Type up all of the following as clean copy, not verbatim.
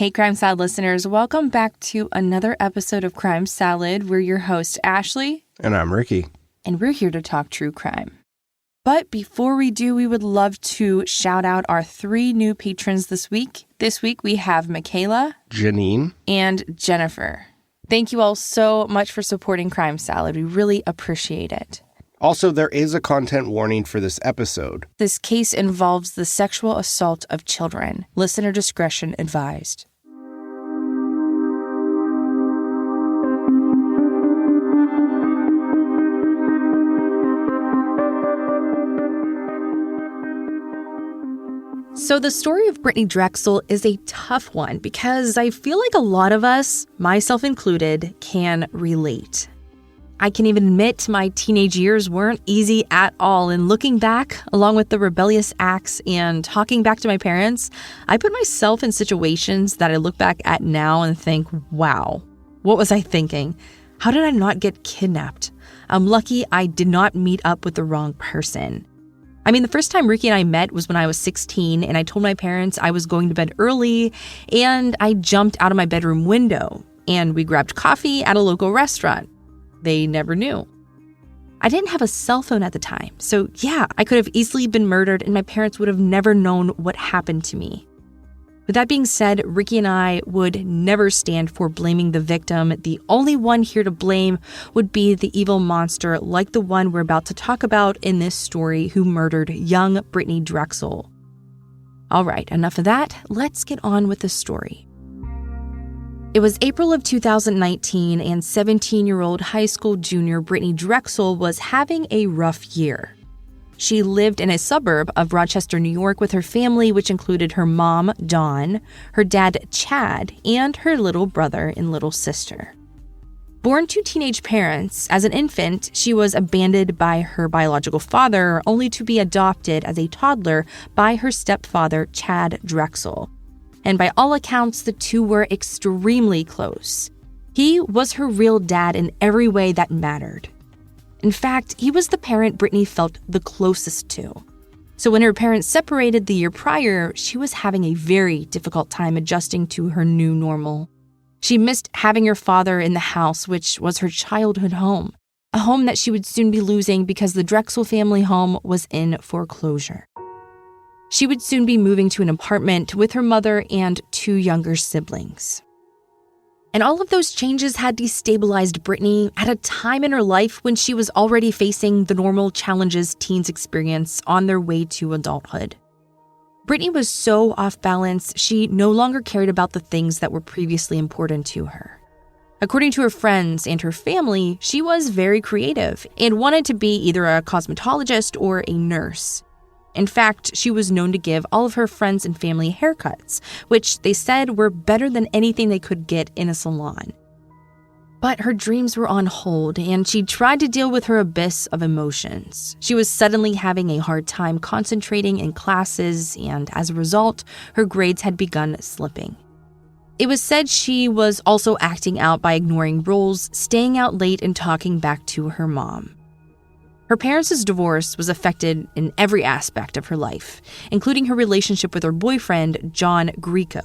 Hey, Crime Salad listeners, welcome back to another episode of Crime Salad. We're your hosts, Ashley. And I'm Ricky. And we're here to talk true crime. But before we do, we would love to shout out our 3 new patrons this week. This week we have Michaela, Janine, and Jennifer. Thank you all so much for supporting Crime Salad. We really appreciate it. Also, there is a content warning for this episode. This case involves the sexual assault of children. Listener discretion advised. So the story of Brittanee Drexel is a tough one because I feel like a lot of us, myself included, can relate. I can even admit my teenage years weren't easy at all, and looking back, along with the rebellious acts and talking back to my parents, I put myself in situations that I look back at now and think, wow, what was I thinking? How did I not get kidnapped? I'm lucky I did not meet up with the wrong person. I mean, the first time Ricky and I met was when I was 16, and I told my parents I was going to bed early, and I jumped out of my bedroom window, and we grabbed coffee at a local restaurant. They never knew. I didn't have a cell phone at the time, so yeah, I could have easily been murdered and my parents would have never known what happened to me. With that being said, Ricky and I would never stand for blaming the victim. The only one here to blame would be the evil monster like the one we're about to talk about in this story who murdered young Brittanee Drexel. All right, enough of that. Let's get on with the story. It was April of 2019, and 17-year-old high school junior Brittanee Drexel was having a rough year. She lived in a suburb of Rochester, New York with her family, which included her mom, Dawn, her dad, Chad, and her little brother and little sister. Born to teenage parents, as an infant, she was abandoned by her biological father, only to be adopted as a toddler by her stepfather, Chad Drexel. And by all accounts, the two were extremely close. He was her real dad in every way that mattered. In fact, he was the parent Brittanee felt the closest to. So when her parents separated the year prior, she was having a very difficult time adjusting to her new normal. She missed having her father in the house, which was her childhood home, a home that she would soon be losing because the Drexel family home was in foreclosure. She would soon be moving to an apartment with her mother and 2 younger siblings. And all of those changes had destabilized Brittanee at a time in her life when she was already facing the normal challenges teens experience on their way to adulthood. Brittanee was so off balance, she no longer cared about the things that were previously important to her. According to her friends and her family, she was very creative and wanted to be either a cosmetologist or a nurse. In fact, she was known to give all of her friends and family haircuts, which they said were better than anything they could get in a salon. But her dreams were on hold, and she tried to deal with her abyss of emotions. She was suddenly having a hard time concentrating in classes, and as a result, her grades had begun slipping. It was said she was also acting out by ignoring rules, staying out late, and talking back to her mom. Her parents' divorce was affected in every aspect of her life, including her relationship with her boyfriend, John Greco.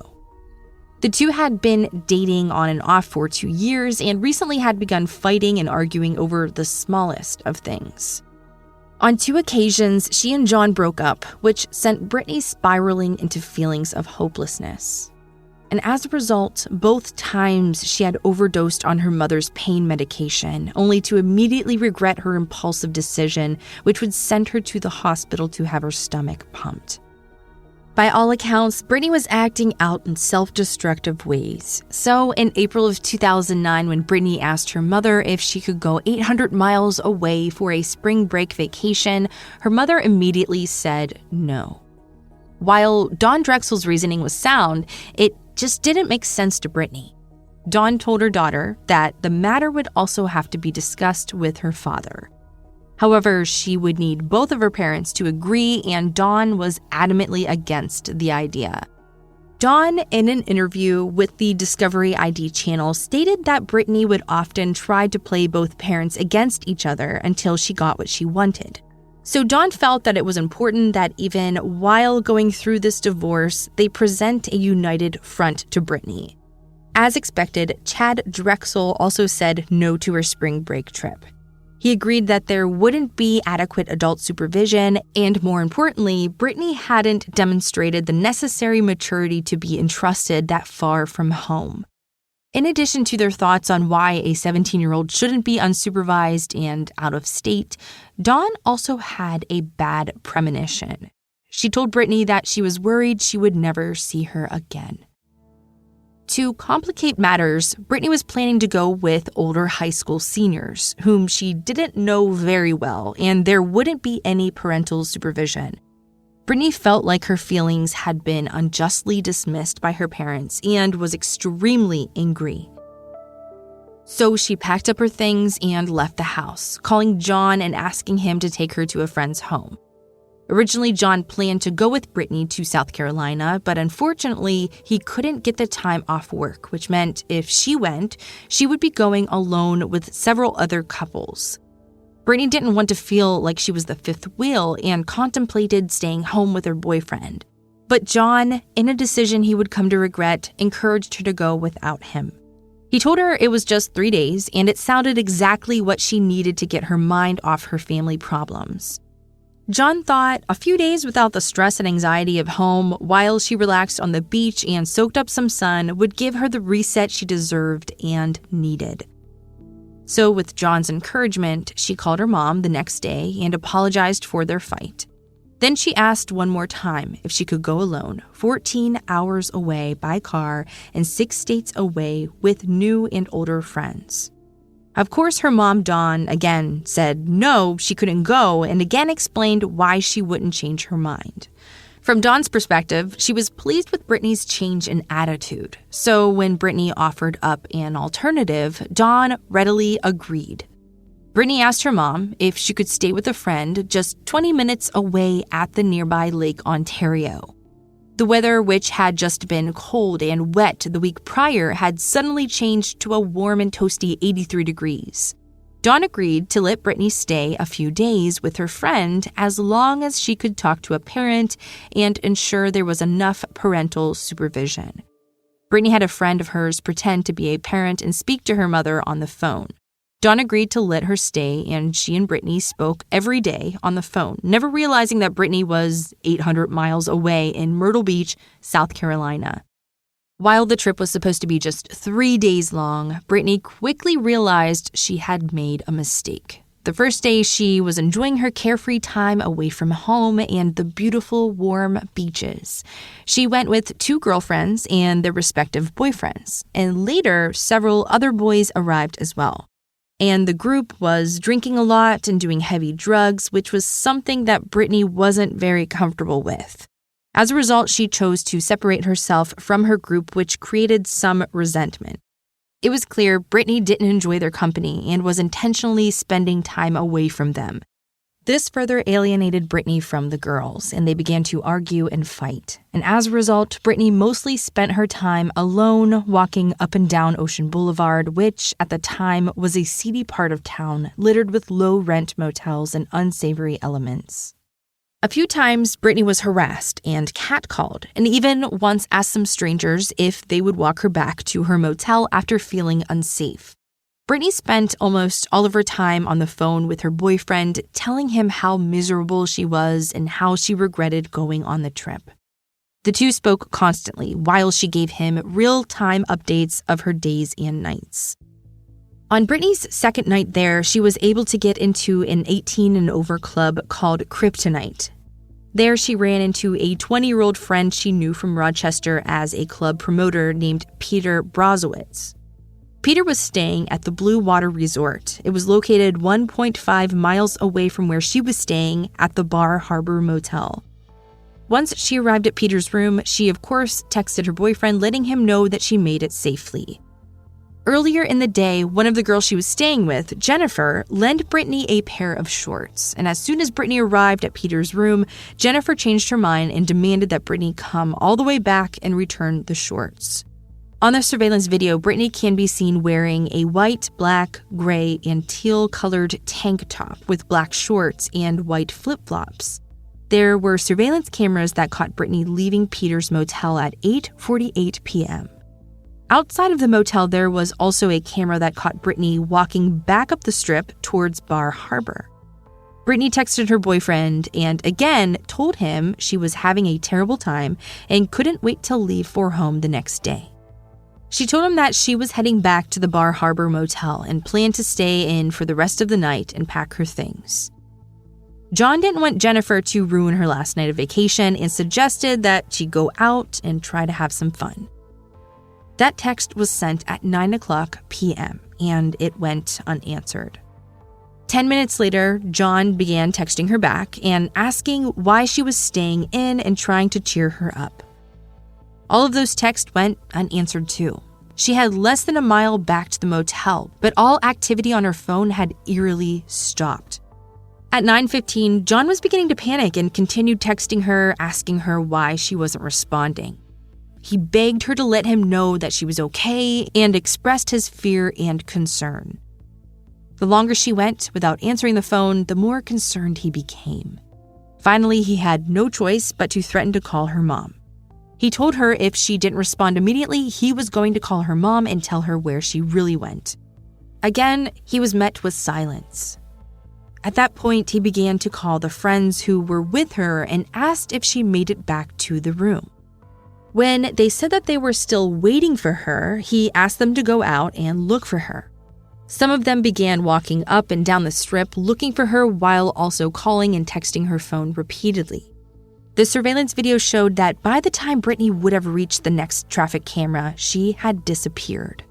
The two had been dating on and off for 2 years and recently had begun fighting and arguing over the smallest of things. On 2 occasions, she and John broke up, which sent Brittanee spiraling into feelings of hopelessness. And as a result, both times she had overdosed on her mother's pain medication, only to immediately regret her impulsive decision, which would send her to the hospital to have her stomach pumped. By all accounts, Brittanee was acting out in self-destructive ways. So in April of 2009, when Brittanee asked her mother if she could go 800 miles away for a spring break vacation, her mother immediately said no. While Dawn Drexel's reasoning was sound, it just didn't make sense to Brittanee. Dawn told her daughter that the matter would also have to be discussed with her father. However, she would need both of her parents to agree, and Dawn was adamantly against the idea. Dawn, in an interview with the Discovery ID channel, stated that Brittanee would often try to play both parents against each other until she got what she wanted. So Dawn felt that it was important that even while going through this divorce, they present a united front to Brittanee. As expected, Chad Drexel also said no to her spring break trip. He agreed that there wouldn't be adequate adult supervision, and more importantly, Brittanee hadn't demonstrated the necessary maturity to be entrusted that far from home. In addition to their thoughts on why a 17-year-old shouldn't be unsupervised and out of state, Dawn also had a bad premonition. She told Brittanee that she was worried she would never see her again. To complicate matters, Brittanee was planning to go with older high school seniors, whom she didn't know very well, and there wouldn't be any parental supervision. Brittanee felt like her feelings had been unjustly dismissed by her parents and was extremely angry. So she packed up her things and left the house, calling John and asking him to take her to a friend's home. Originally, John planned to go with Brittanee to South Carolina, but unfortunately, he couldn't get the time off work, which meant if she went, she would be going alone with several other couples. Brittanee didn't want to feel like she was the fifth wheel and contemplated staying home with her boyfriend. But John, in a decision he would come to regret, encouraged her to go without him. He told her it was just 3 days, and it sounded exactly what she needed to get her mind off her family problems. John thought a few days without the stress and anxiety of home while she relaxed on the beach and soaked up some sun would give her the reset she deserved and needed. So with John's encouragement, she called her mom the next day and apologized for their fight. Then she asked one more time if she could go alone, 14 hours away by car and 6 states away with new and older friends. Of course, her mom, Dawn, again said no, she couldn't go, and again explained why she wouldn't change her mind. From Dawn's perspective, she was pleased with Brittanee's change in attitude. So when Brittanee offered up an alternative, Dawn readily agreed. Brittanee asked her mom if she could stay with a friend just 20 minutes away at the nearby Lake Ontario. The weather, which had just been cold and wet the week prior, had suddenly changed to a warm and toasty 83 degrees. Dawn agreed to let Brittanee stay a few days with her friend as long as she could talk to a parent and ensure there was enough parental supervision. Brittanee had a friend of hers pretend to be a parent and speak to her mother on the phone. Dawn agreed to let her stay, and she and Brittanee spoke every day on the phone, never realizing that Brittanee was 800 miles away in Myrtle Beach, South Carolina. While the trip was supposed to be just 3 days long, Brittanee quickly realized she had made a mistake. The first day, she was enjoying her carefree time away from home and the beautiful, warm beaches. She went with 2 girlfriends and their respective boyfriends, and later, several other boys arrived as well. And the group was drinking a lot and doing heavy drugs, which was something that Brittanee wasn't very comfortable with. As a result, she chose to separate herself from her group, which created some resentment. It was clear Brittanee didn't enjoy their company and was intentionally spending time away from them. This further alienated Brittanee from the girls, and they began to argue and fight. And as a result, Brittanee mostly spent her time alone walking up and down Ocean Boulevard, which at the time was a seedy part of town littered with low-rent motels and unsavory elements. A few times, Brittanee was harassed and catcalled, and even once asked some strangers if they would walk her back to her motel after feeling unsafe. Brittanee spent almost all of her time on the phone with her boyfriend, telling him how miserable she was and how she regretted going on the trip. The two spoke constantly while she gave him real-time updates of her days and nights. On Brittanee's second night there, she was able to get into an 18 and over club called Kryptonite. There, she ran into a 20-year-old friend she knew from Rochester as a club promoter named Peter Brazowitz. Peter was staying at the Blue Water Resort. It was located 1.5 miles away from where she was staying at the Bar Harbor Motel. Once she arrived at Peter's room, she of course texted her boyfriend letting him know that she made it safely. Earlier in the day, one of the girls she was staying with, Jennifer, lent Brittanee a pair of shorts. And as soon as Brittanee arrived at Peter's room, Jennifer changed her mind and demanded that Brittanee come all the way back and return the shorts. On the surveillance video, Brittanee can be seen wearing a white, black, gray, and teal-colored tank top with black shorts and white flip-flops. There were surveillance cameras that caught Brittanee leaving Peter's motel at 8:48 p.m. Outside of the motel, there was also a camera that caught Brittanee walking back up the strip towards Bar Harbor. Brittanee texted her boyfriend and again told him she was having a terrible time and couldn't wait to leave for home the next day. She told him that she was heading back to the Bar Harbor motel and planned to stay in for the rest of the night and pack her things. John didn't want Jennifer to ruin her last night of vacation and suggested that she go out and try to have some fun. That text was sent at 9:00 p.m. and it went unanswered. 10 minutes later, John began texting her back and asking why she was staying in and trying to cheer her up. All of those texts went unanswered too. She had less than a mile back to the motel, but all activity on her phone had eerily stopped. At 9:15, John was beginning to panic and continued texting her, asking her why she wasn't responding. He begged her to let him know that she was okay and expressed his fear and concern. The longer she went without answering the phone, the more concerned he became. Finally, he had no choice but to threaten to call her mom. He told her if she didn't respond immediately, he was going to call her mom and tell her where she really went. Again, he was met with silence. At that point, he began to call the friends who were with her and asked if she made it back to the room. When they said that they were still waiting for her, he asked them to go out and look for her. Some of them began walking up and down the strip looking for her while also calling and texting her phone repeatedly. The surveillance video showed that by the time Brittanee would have reached the next traffic camera, she had disappeared.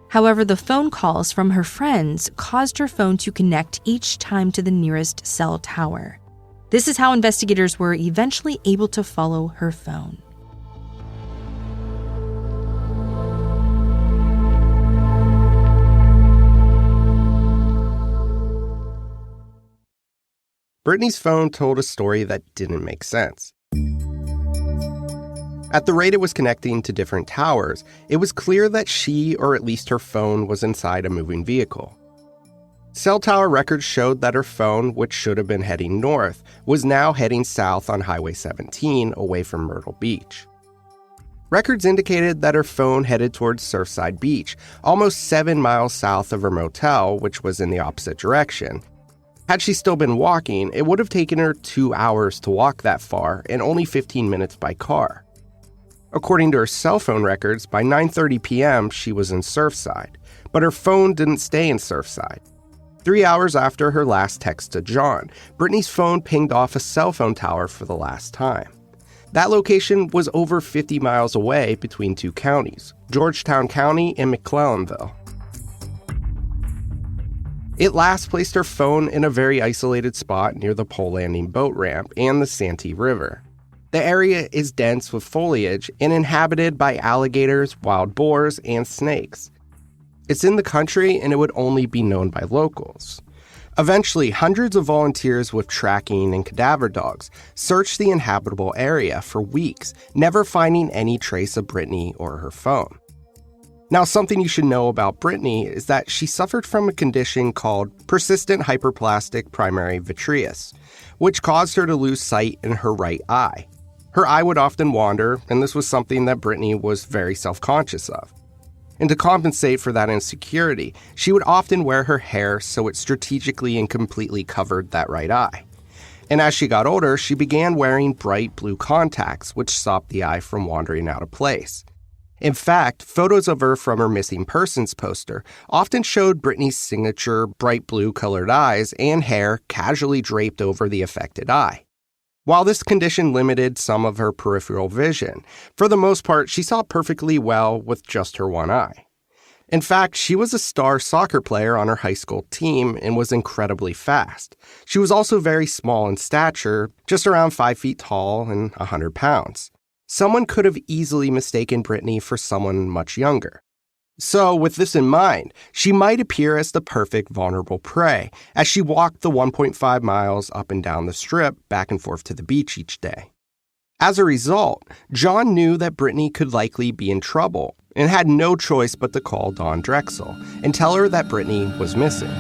However, the phone calls from her friends caused her phone to connect each time to the nearest cell tower. This is how investigators were eventually able to follow her phone. Brittanee's phone told a story that didn't make sense. At the rate it was connecting to different towers, it was clear that she, or at least her phone, was inside a moving vehicle. Cell tower records showed that her phone, which should have been heading north, was now heading south on Highway 17 away from Myrtle Beach. Records indicated that her phone headed towards Surfside Beach, almost 7 miles south of her motel, which was in the opposite direction. Had she still been walking, it would have taken her 2 hours to walk that far and only 15 minutes by car. According to her cell phone records, by 9:30 p.m., she was in Surfside, but her phone didn't stay in Surfside. 3 hours after her last text to John, Brittanee's phone pinged off a cell phone tower for the last time. That location was over 50 miles away between two counties, Georgetown County and McClellanville. It last placed her phone in a very isolated spot near the pole landing boat ramp and the Santee River. The area is dense with foliage and inhabited by alligators, wild boars, and snakes. It's in the country and it would only be known by locals. Eventually, hundreds of volunteers with tracking and cadaver dogs searched the inhabitable area for weeks, never finding any trace of Brittanee or her phone. Now, something you should know about Brittanee is that she suffered from a condition called persistent hyperplastic primary vitreous, which caused her to lose sight in her right eye. Her eye would often wander, and this was something that Brittanee was very self-conscious of. And to compensate for that insecurity, she would often wear her hair so it strategically and completely covered that right eye. And as she got older, she began wearing bright blue contacts, which stopped the eye from wandering out of place. In fact, photos of her from her missing persons poster often showed Brittanee's signature bright blue colored eyes and hair casually draped over the affected eye. While this condition limited some of her peripheral vision, for the most part, she saw perfectly well with just her one eye. In fact, she was a star soccer player on her high school team and was incredibly fast. She was also very small in stature, just around 5 feet tall and 100 pounds. Someone could have easily mistaken Brittanee for someone much younger. So, with this in mind, she might appear as the perfect vulnerable prey as she walked the 1.5 miles up and down the strip back and forth to the beach each day. As a result, John knew that Brittanee could likely be in trouble and had no choice but to call Dawn Drexel and tell her that Brittanee was missing.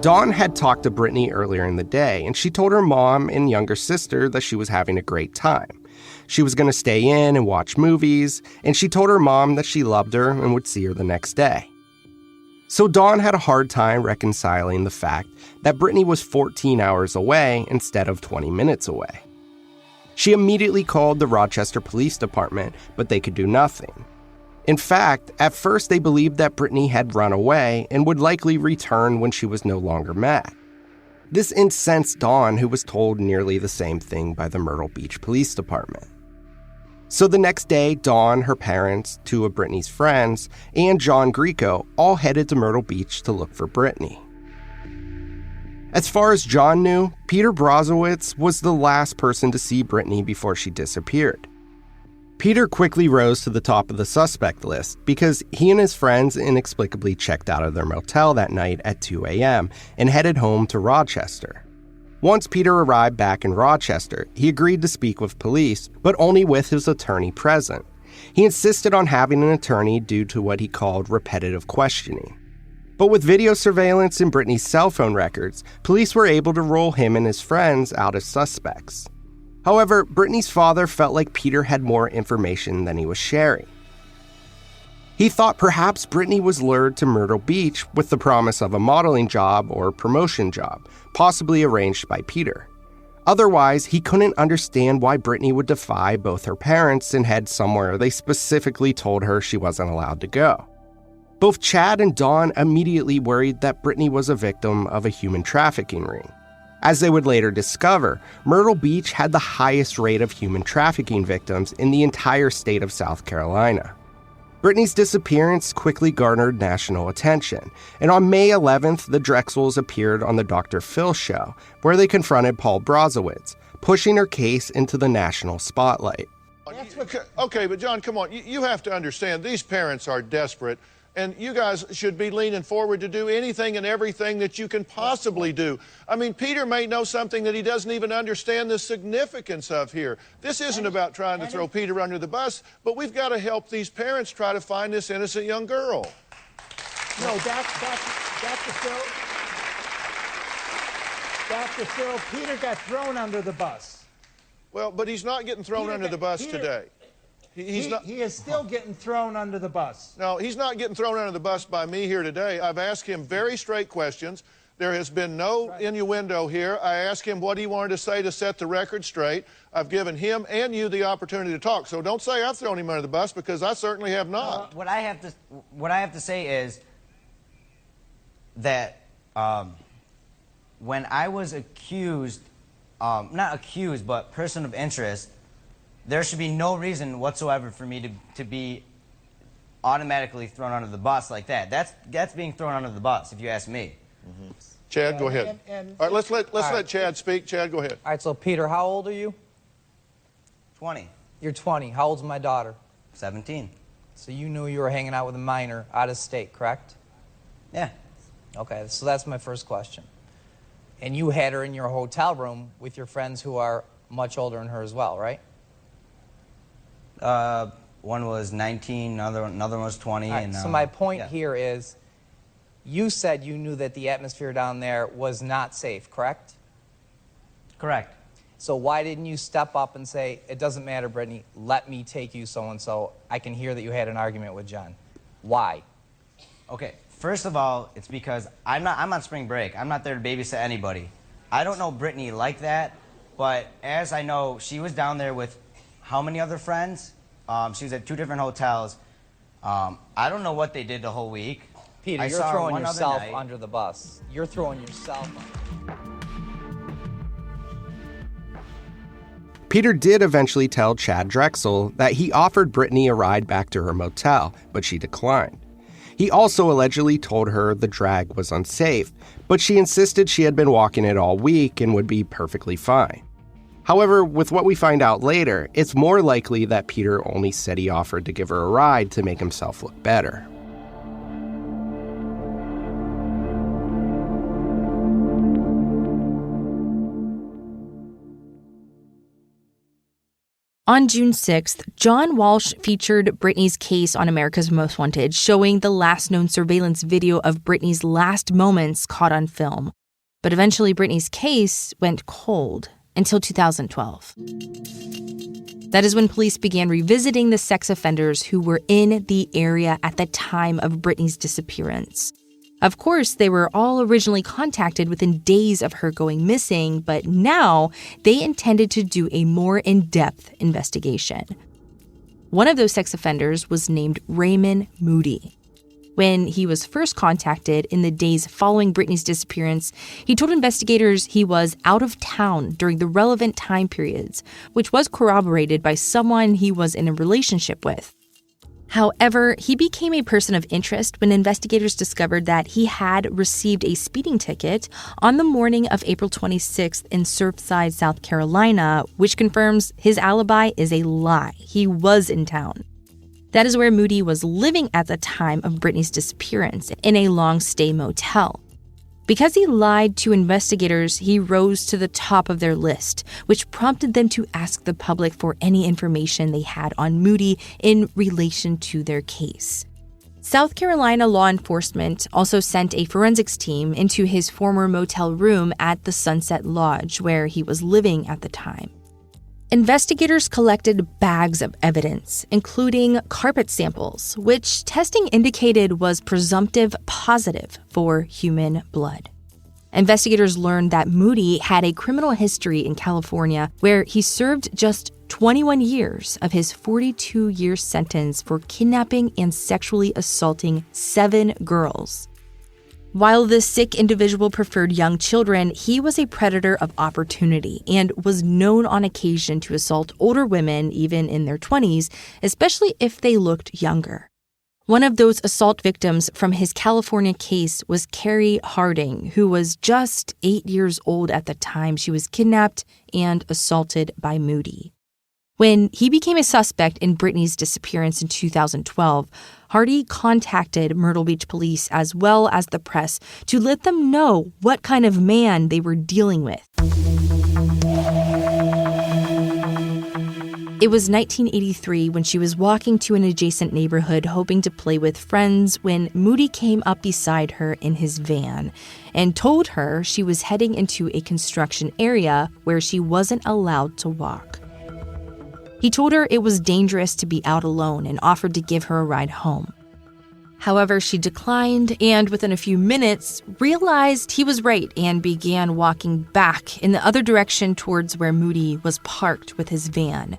Dawn had talked to Brittanee earlier in the day, and she told her mom and younger sister that she was having a great time. She was going to stay in and watch movies, and she told her mom that she loved her and would see her the next day. So Dawn had a hard time reconciling the fact that Brittanee was 14 hours away instead of 20 minutes away. She immediately called the Rochester Police Department, but they could do nothing. In fact, at first they believed that Brittanee had run away and would likely return when she was no longer mad. This incensed Dawn, who was told nearly the same thing by the Myrtle Beach Police Department. So the next day, Dawn, her parents, two of Brittanee's friends, and John Greco all headed to Myrtle Beach to look for Brittanee. As far as John knew, Peter Brozowitz was the last person to see Brittanee before she disappeared. Peter quickly rose to the top of the suspect list because he and his friends inexplicably checked out of their motel that night at 2 a.m. and headed home to Rochester. Once Peter arrived back in Rochester, he agreed to speak with police, but only with his attorney present. He insisted on having an attorney due to what he called repetitive questioning. But with video surveillance and Brittanee's cell phone records, police were able to rule him and his friends out as suspects. However, Brittanee's father felt like Peter had more information than he was sharing. He thought perhaps Brittanee was lured to Myrtle Beach with the promise of a modeling job or promotion job, possibly arranged by Peter. Otherwise, he couldn't understand why Brittanee would defy both her parents and head somewhere they specifically told her she wasn't allowed to go. Both Chad and Dawn immediately worried that Brittanee was a victim of a human trafficking ring. As they would later discover, Myrtle Beach had the highest rate of human trafficking victims in the entire state of South Carolina. Brittanee's disappearance quickly garnered national attention, and on May 11th, the Drexels appeared on the Dr. Phil show, where they confronted Paul Brozowitz, pushing her case into the national spotlight. Okay, but John, come on. You have to understand, these parents are desperate, and you guys should be leaning forward to do anything and everything that you can possibly do. I mean, Peter may know something that he doesn't even understand the significance of here. This isn't about trying to throw Peter under the bus, but we've got to help these parents try to find this innocent young girl. No, Dr. Phil, Peter got thrown under the bus. Well, but he's not getting thrown under the bus today. He is still getting thrown under the bus. No, he's not getting thrown under the bus by me here today. I've asked him very straight questions. There has been no innuendo here. I asked him what he wanted to say to set the record straight. I've given him and you the opportunity to talk. So don't say I've thrown him under the bus, because I certainly have not. What I have to say is that when I was accused, not accused, but person of interest, there should be no reason whatsoever for me to be automatically thrown under the bus like that. That's being thrown under the bus, if you ask me. Mm-hmm. Chad, go ahead. All right, let's let Chad speak. Chad, go ahead. All right, so Peter, how old are you? 20. You're 20. How old's my daughter? 17. So you knew you were hanging out with a minor out of state, correct? Yeah. Okay, so that's my first question. And you had her in your hotel room with your friends who are much older than her as well, right? One was 19, another one was 20. Right, and so my point here is, you said you knew that the atmosphere down there was not safe, correct? Correct. So why didn't you step up and say, it doesn't matter, Brittanee, let me take you so-and-so. I can hear that you had an argument with John. Why? Okay, first of all, it's because I'm on spring break. I'm not there to babysit anybody. I don't know Brittanee like that, but as I know, she was down there with how many other friends? She was at 2 different hotels. I don't know what they did the whole week. Peter, you're throwing yourself under the bus. You're throwing yourself under. Peter did eventually tell Chad Drexel that he offered Brittanee a ride back to her motel, but she declined. He also allegedly told her the drag was unsafe, but she insisted she had been walking it all week and would be perfectly fine. However, with what we find out later, it's more likely that Peter only said he offered to give her a ride to make himself look better. On June 6th, John Walsh featured Brittaney's case on America's Most Wanted, showing the last known surveillance video of Brittaney's last moments caught on film. But eventually, Brittaney's case went cold until 2012. That is when police began revisiting the sex offenders who were in the area at the time of Brittaney's disappearance. Of course, they were all originally contacted within days of her going missing, but now they intended to do a more in-depth investigation. One of those sex offenders was named Raymond Moody. When he was first contacted in the days following Brittaney's disappearance, he told investigators he was out of town during the relevant time periods, which was corroborated by someone he was in a relationship with. However, he became a person of interest when investigators discovered that he had received a speeding ticket on the morning of April 26th in Surfside, South Carolina, which confirms his alibi is a lie. He was in town. That is where Moody was living at the time of Brittaney's disappearance, in a long-stay motel. Because he lied to investigators, he rose to the top of their list, which prompted them to ask the public for any information they had on Moody in relation to their case. South Carolina law enforcement also sent a forensics team into his former motel room at the Sunset Lodge, where he was living at the time. Investigators collected bags of evidence, including carpet samples, which testing indicated was presumptive positive for human blood. Investigators learned that Moody had a criminal history in California where he served just 21 years of his 42-year sentence for kidnapping and sexually assaulting 7 girls. While the sick individual preferred young children, he was a predator of opportunity and was known on occasion to assault older women, even in their 20s, especially if they looked younger. One of those assault victims from his California case was Carrie Harding, who was just 8 years old at the time she was kidnapped and assaulted by Moody. When he became a suspect in Brittaney's disappearance in 2012, Hardy contacted Myrtle Beach police as well as the press to let them know what kind of man they were dealing with. It was 1983 when she was walking to an adjacent neighborhood hoping to play with friends when Moody came up beside her in his van and told her she was heading into a construction area where she wasn't allowed to walk. He told her it was dangerous to be out alone and offered to give her a ride home. However, she declined and within a few minutes realized he was right and began walking back in the other direction towards where Moody was parked with his van.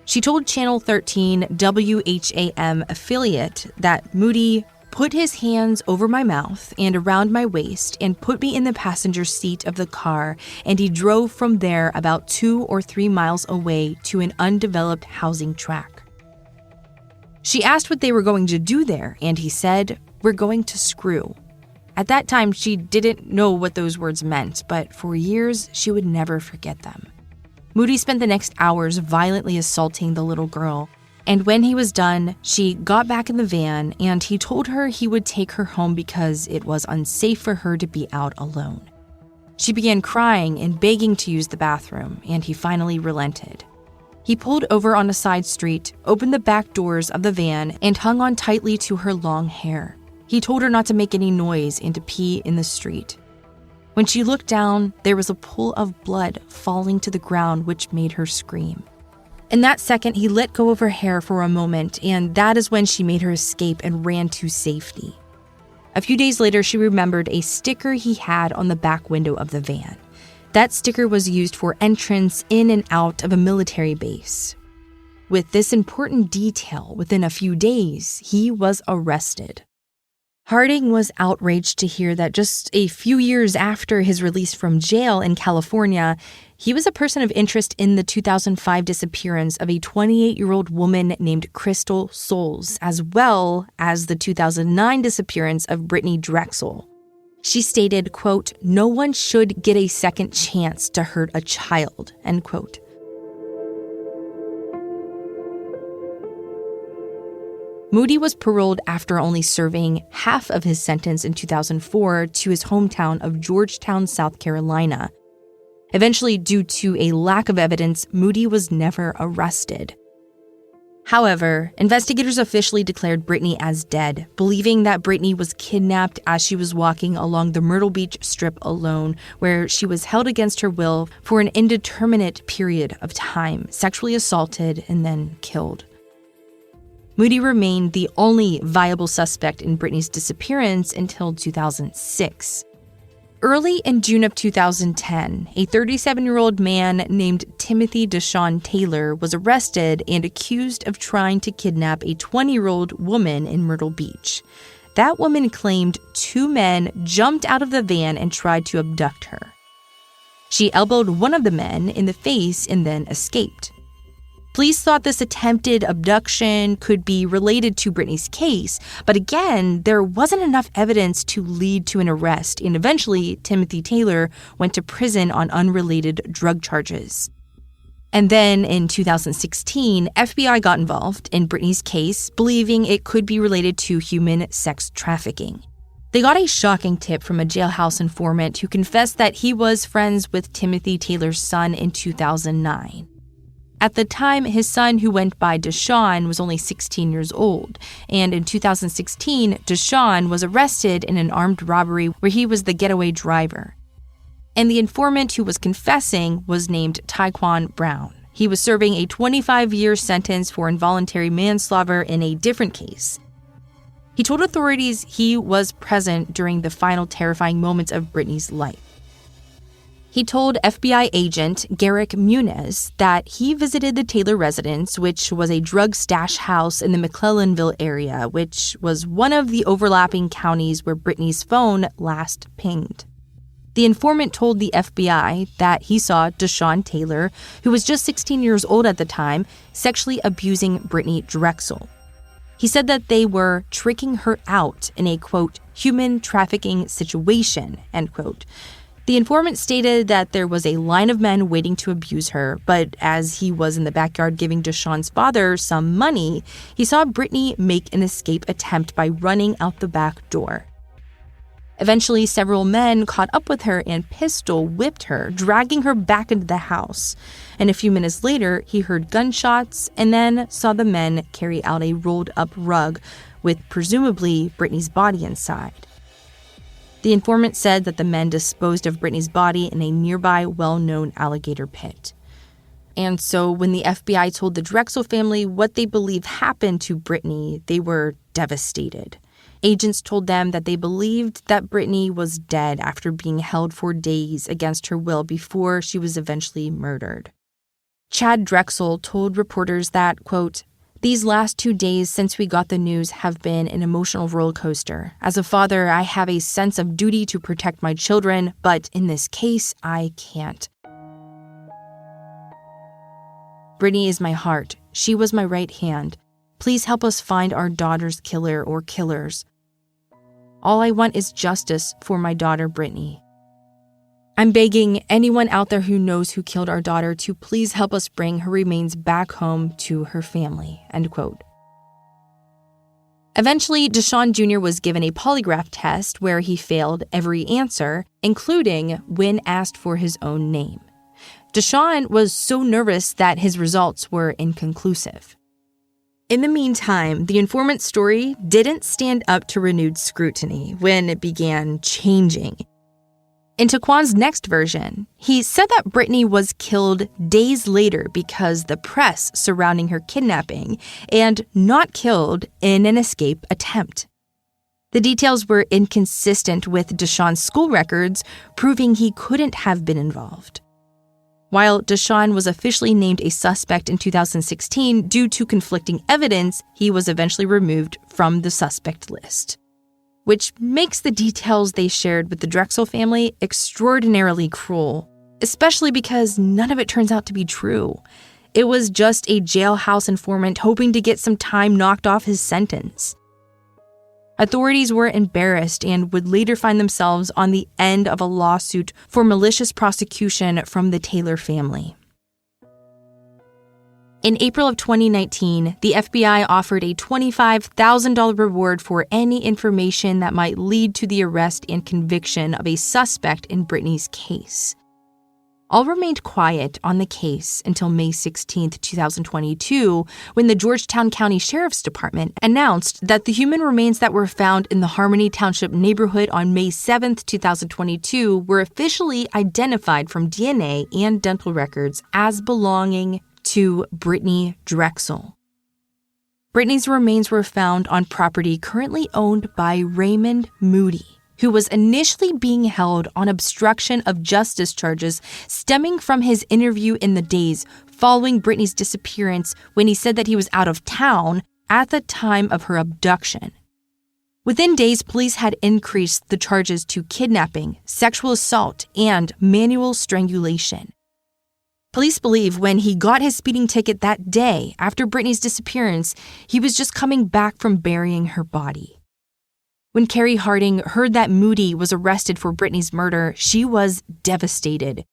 She told Channel 13 WHAM affiliate that Moody put his hands over my mouth and around my waist and put me in the passenger seat of the car, and he drove from there about 2 or 3 miles away to an undeveloped housing tract. She asked what they were going to do there, and he said, "We're going to screw." At that time, she didn't know what those words meant, but for years, she would never forget them. Moody spent the next hours violently assaulting the little girl. And when he was done, she got back in the van and he told her he would take her home because it was unsafe for her to be out alone. She began crying and begging to use the bathroom, and he finally relented. He pulled over on a side street, opened the back doors of the van, and hung on tightly to her long hair. He told her not to make any noise and to pee in the street. When she looked down, there was a pool of blood falling to the ground, which made her scream. In that second, he let go of her hair for a moment, and that is when she made her escape and ran to safety. A few days later, she remembered a sticker he had on the back window of the van. That sticker was used for entrance in and out of a military base. With this important detail, within a few days, he was arrested. Harding was outraged to hear that just a few years after his release from jail in California, he was a person of interest in the 2005 disappearance of a 28-year-old woman named Crystal Souls, as well as the 2009 disappearance of Brittanee Drexel. She stated, quote, "No one should get a second chance to hurt a child," end quote. Moody was paroled after only serving half of his sentence in 2004 to his hometown of Georgetown, South Carolina. Eventually, due to a lack of evidence, Moody was never arrested. However, investigators officially declared Brittanee as dead, believing that Brittanee was kidnapped as she was walking along the Myrtle Beach Strip alone, where she was held against her will for an indeterminate period of time, sexually assaulted, and then killed. Moody remained the only viable suspect in Brittanee's disappearance until 2006. Early in June of 2010, a 37-year-old man named Timothy Deshaun Taylor was arrested and accused of trying to kidnap a 20-year-old woman in Myrtle Beach. That woman claimed 2 men jumped out of the van and tried to abduct her. She elbowed one of the men in the face and then escaped. Police thought this attempted abduction could be related to Brittanee's case, but again, there wasn't enough evidence to lead to an arrest, and eventually, Timothy Taylor went to prison on unrelated drug charges. And then, in 2016, FBI got involved in Brittanee's case, believing it could be related to human sex trafficking. They got a shocking tip from a jailhouse informant who confessed that he was friends with Timothy Taylor's son in 2009. At the time, his son, who went by Deshaun, was only 16 years old, and in 2016, Deshaun was arrested in an armed robbery where he was the getaway driver. And the informant who was confessing was named Tyquan Brown. He was serving a 25-year sentence for involuntary manslaughter in a different case. He told authorities he was present during the final terrifying moments of Brittanee's life. He told FBI agent Garrick Muniz that he visited the Taylor residence, which was a drug stash house in the McClellanville area, which was one of the overlapping counties where Brittanee's phone last pinged. The informant told the FBI that he saw Deshaun Taylor, who was just 16 years old at the time, sexually abusing Brittanee Drexel. He said that they were tricking her out in a, quote, human trafficking situation, end quote. The informant stated that there was a line of men waiting to abuse her, but as he was in the backyard giving Deshaun's father some money, he saw Brittanee make an escape attempt by running out the back door. Eventually, several men caught up with her and pistol whipped her, dragging her back into the house. And a few minutes later, he heard gunshots and then saw the men carry out a rolled-up rug with presumably Brittanee's body inside. The informant said that the men disposed of Brittanee's body in a nearby well-known alligator pit. And so when the FBI told the Drexel family what they believe happened to Brittanee, they were devastated. Agents told them that they believed that Brittanee was dead after being held for days against her will before she was eventually murdered. Chad Drexel told reporters that, quote, "These last 2 days since we got the news have been an emotional roller coaster. As a father, I have a sense of duty to protect my children, but in this case, I can't. Brittanee is my heart. She was my right hand. Please help us find our daughter's killer or killers. All I want is justice for my daughter, Brittanee. I'm begging anyone out there who knows who killed our daughter to please help us bring her remains back home to her family," end quote. Eventually, Deshaun Jr. was given a polygraph test where he failed every answer, including when asked for his own name. Deshaun was so nervous that his results were inconclusive. In the meantime, the informant's story didn't stand up to renewed scrutiny when it began changing. In Tyquan's next version, he said that Brittanee was killed days later because the press surrounding her kidnapping, and not killed in an escape attempt. The details were inconsistent with Deshaun's school records, proving he couldn't have been involved. While Deshaun was officially named a suspect in 2016 due to conflicting evidence, he was eventually removed from the suspect list, which makes the details they shared with the Drexel family extraordinarily cruel, especially because none of it turns out to be true. It was just a jailhouse informant hoping to get some time knocked off his sentence. Authorities were embarrassed and would later find themselves on the end of a lawsuit for malicious prosecution from the Taylor family. In April of 2019, the FBI offered a $25,000 reward for any information that might lead to the arrest and conviction of a suspect in Brittanee's case. all remained quiet on the case until May 16, 2022, when the Georgetown County Sheriff's Department announced that the human remains that were found in the Harmony Township neighborhood on May 7, 2022, were officially identified from DNA and dental records as belonging to Brittanee Drexel. Brittanee's remains were found on property currently owned by Raymond Moody, who was initially being held on obstruction of justice charges stemming from his interview in the days following Brittanee's disappearance when he said that he was out of town at the time of her abduction. Within days, police had increased the charges to kidnapping, sexual assault, and manual strangulation. Police believe when he got his speeding ticket that day after Brittanee's disappearance, he was just coming back from burying her body. When Carrie Harding heard that Moody was arrested for Brittanee's murder, she was devastated.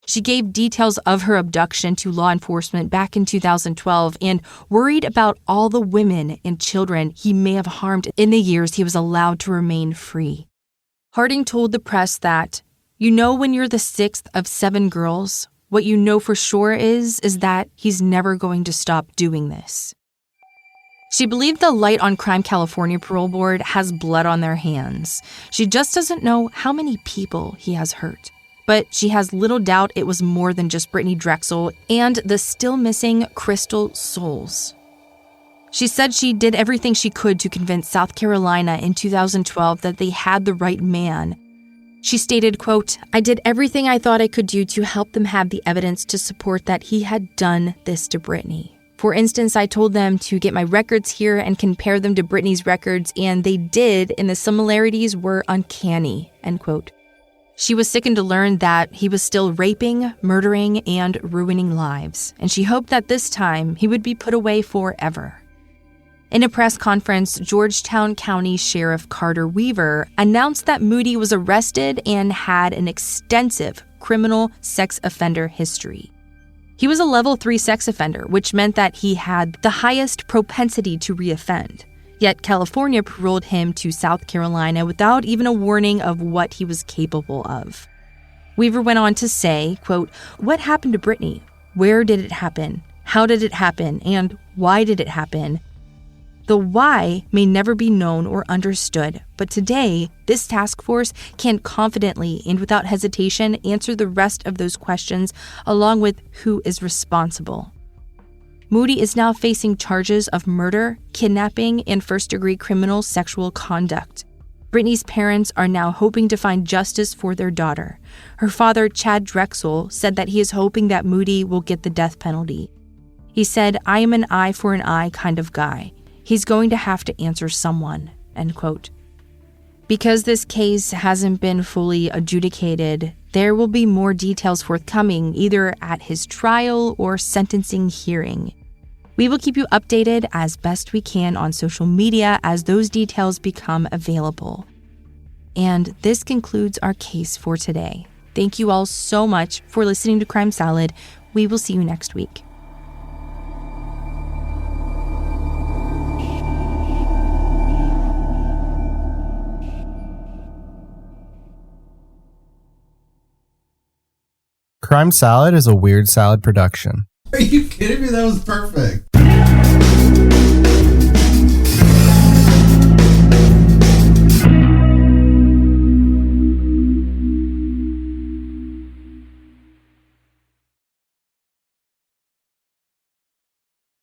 She gave details of her abduction to law enforcement back in 2012 and worried about all the women and children he may have harmed in the years he was allowed to remain free. Harding told the press that, "You know when you're the sixth of 7 girls, what you know for sure is that he's never going to stop doing this." She believed the Light on Crime California Parole Board has blood on their hands. She just doesn't know how many people he has hurt. But she has little doubt it was more than just Brittanee Drexel and the still missing Crystal Souls. She said she did everything she could to convince South Carolina in 2012 that they had the right man. She stated, quote, "I did everything I thought I could do to help them have the evidence to support that he had done this to Brittanee. For instance, I told them to get my records here and compare them to Brittanee's records, and they did, and the similarities were uncanny," end quote. She was sickened to learn that he was still raping, murdering, and ruining lives, and she hoped that this time he would be put away forever. In a press conference, Georgetown County Sheriff Carter Weaver announced that Moody was arrested and had an extensive criminal sex offender history. He was a level 3 sex offender, which meant that he had the highest propensity to reoffend. Yet California paroled him to South Carolina without even a warning of what he was capable of. Weaver went on to say, quote, "What happened to Brittanee? Where did it happen? How did it happen? And why did it happen? The why may never be known or understood, but today, this task force can confidently and without hesitation answer the rest of those questions along with who is responsible." Moody is now facing charges of murder, kidnapping, and first-degree criminal sexual conduct. Brittanee's parents are now hoping to find justice for their daughter. Her father, Chad Drexel, said that he is hoping that Moody will get the death penalty. He said, "I am an eye for an eye kind of guy. He's going to have to answer someone," end quote. Because this case hasn't been fully adjudicated, there will be more details forthcoming either at his trial or sentencing hearing. We will keep you updated as best we can on social media as those details become available. And this concludes our case for today. Thank you all so much for listening to Crime Salad. We will see you next week. Crime Salad is a Weird Salad production. Are you kidding me? That was perfect.